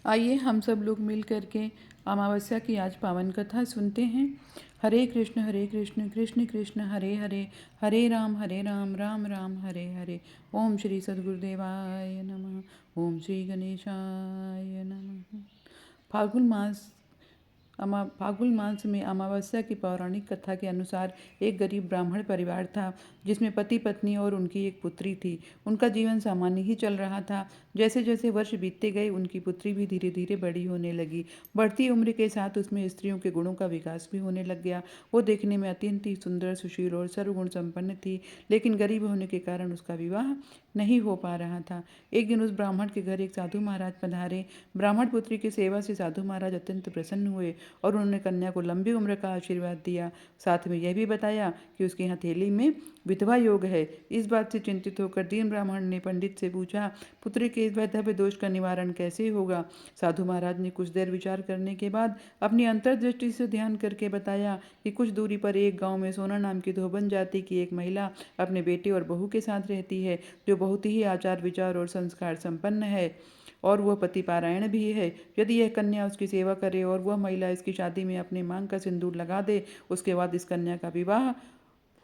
आइए हम सब लोग मिल करके अमावस्या की आज पावन कथा सुनते हैं। हरे कृष्ण कृष्ण कृष्ण हरे हरे, हरे राम राम राम हरे हरे। ओम श्री सद्गुरुदेवाय नमः। ओम श्री गणेशाय नमः। फाल्गुन मास में अमावस्या की पौराणिक कथा के अनुसार एक गरीब ब्राह्मण परिवार था, जिसमें पति पत्नी और उनकी एक पुत्री थी। उनका जीवन सामान्य ही चल रहा था। जैसे जैसे वर्ष बीतते गए, उनकी पुत्री भी धीरे धीरे बड़ी होने लगी। बढ़ती उम्र के साथ उसमें स्त्रियों के गुणों का विकास भी होने लग गया। वो देखने में अत्यंत ही सुंदर, सुशील और सर्वगुण संपन्न थी, लेकिन गरीब होने के कारण उसका विवाह नहीं हो पा रहा था। एक दिन उस ब्राह्मण के घर एक साधु महाराज पधारे। ब्राह्मण पुत्री की सेवा से साधु महाराज अत्यंत प्रसन्न हुए और उन्होंने कन्या को लंबी उम्र का आशीर्वाद दिया। साथ में यह भी बताया कि उसकी हथेली में विधवा योग है। इस बात से चिंतित होकर दीन ब्राह्मण ने पंडित से पूछा, पुत्री के इस वैधव्य दोष का निवारण कैसे होगा? साधु महाराज ने कुछ देर विचार करने के बाद अपनी अंतर्दृष्टि से ध्यान करके बताया कि कुछ दूरी पर एक गांव में सोना नाम की धोबन जाति की एक महिला अपने बेटे और बहू के साथ रहती है, जो बहुत ही आचार विचार और संस्कार संपन्न है और वह पति पारायण भी है। यदि यह कन्या उसकी सेवा करे और वह महिला इसकी शादी में अपने मांग का सिंदूर लगा दे, उसके बाद इस कन्या का विवाह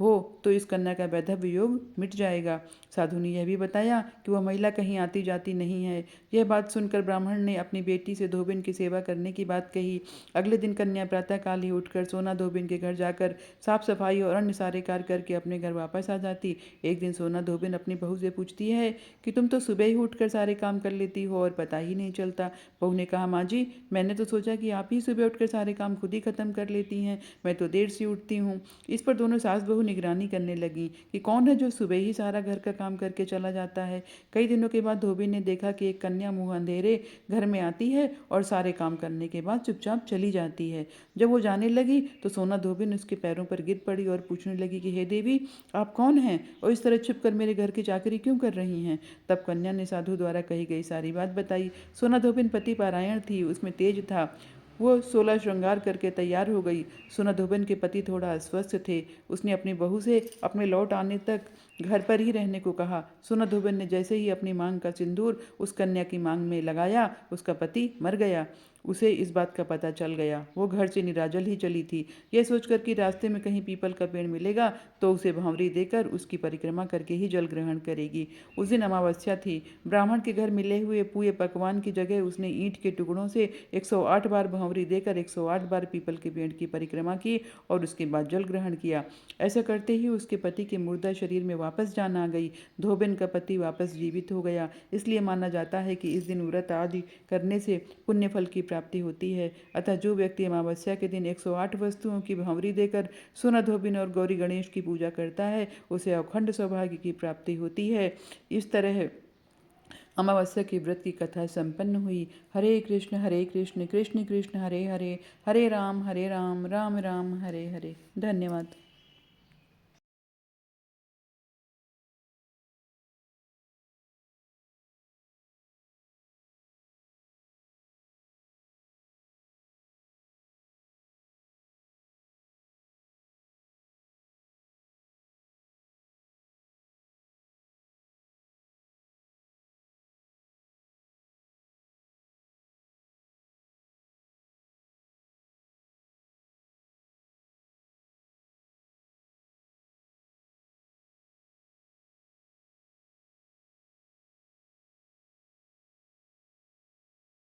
हो तो इस कन्या का वैधव्य योग मिट जाएगा। साधु ने यह भी बताया कि वह महिला कहीं आती जाती नहीं है। यह बात सुनकर ब्राह्मण ने अपनी बेटी से धोबिन की सेवा करने की बात कही। अगले दिन कन्या प्रातःकाल ही उठकर सोना धोबिन के घर जाकर साफ सफाई और अन्य सारे कार्य करके अपने घर वापस आ जाती। एक दिन सोना धोबिन अपनी बहू से पूछती है कि तुम तो सुबह ही उठकर सारे काम कर लेती हो और पता ही नहीं चलता। बहू ने कहा, माँ जी, मैंने तो सोचा कि आप ही सुबह उठकर सारे काम खुद ही खत्म कर लेती हैं, मैं तो देर से उठती हूँ। इस पर दोनों सास बहू निगरानी करने लगी कि कौन है जो सुबह ही सारा घर का काम करके चला जाता है। कई दिनों के बाद धोबी ने देखा कि एक कन्या मुंह अंधेरे घर में आती है और सारे काम करने के बाद चुपचाप चली जाती है। जब वो जाने लगी तो सोना धोबिन उसके पैरों पर गिर पड़ी और पूछने लगी कि हे देवी, आप कौन हैं और इस तरह छिप कर मेरे घर की चाकरी क्यों कर रही हैं? तब कन्या ने साधु द्वारा कही गई सारी बात बताई। सोना धोबिन पति पारायण थी, उसमें तेज था। वो 16 श्रृंगार करके तैयार हो गई। सोना धोबिन के पति थोड़ा अस्वस्थ थे। उसने अपनी बहू से अपने लौट आने तक घर पर ही रहने को कहा। सोना धोबिन ने जैसे ही अपनी मांग का सिंदूर उस कन्या की मांग में लगाया, उसका पति मर गया। उसे इस बात का पता चल गया। वो घर से निराजल ही चली थी, यह सोचकर कि रास्ते में कहीं पीपल का पेड़ मिलेगा तो उसे भंवरी देकर उसकी परिक्रमा करके ही जल ग्रहण करेगी। उस दिन अमावस्या थी। ब्राह्मण के घर मिले हुए पूरे पकवान की जगह उसने ईंट के टुकड़ों से 108 बार भंवरी देकर 108 बार पीपल के पेड़ की परिक्रमा की और उसके बाद जल ग्रहण किया। ऐसा करते ही उसके पति के मुर्दा शरीर में वापस जान आ गई। धोबिन का पति वापस जीवित हो गया। इसलिए माना जाता है कि इस दिन व्रत आदि करने से पुण्य फल की प्राप्ति होती है। अतः जो व्यक्ति अमावस्या के दिन 108 वस्तुओं की भंवरी देकर सोना धोबिन और गौरी गणेश की पूजा करता है, उसे अखंड सौभाग्य की प्राप्ति होती है। इस तरह अमावस्या की व्रत की कथा संपन्न हुई। हरे कृष्ण कृष्ण कृष्ण हरे हरे, हरे राम राम राम हरे हरे। धन्यवाद।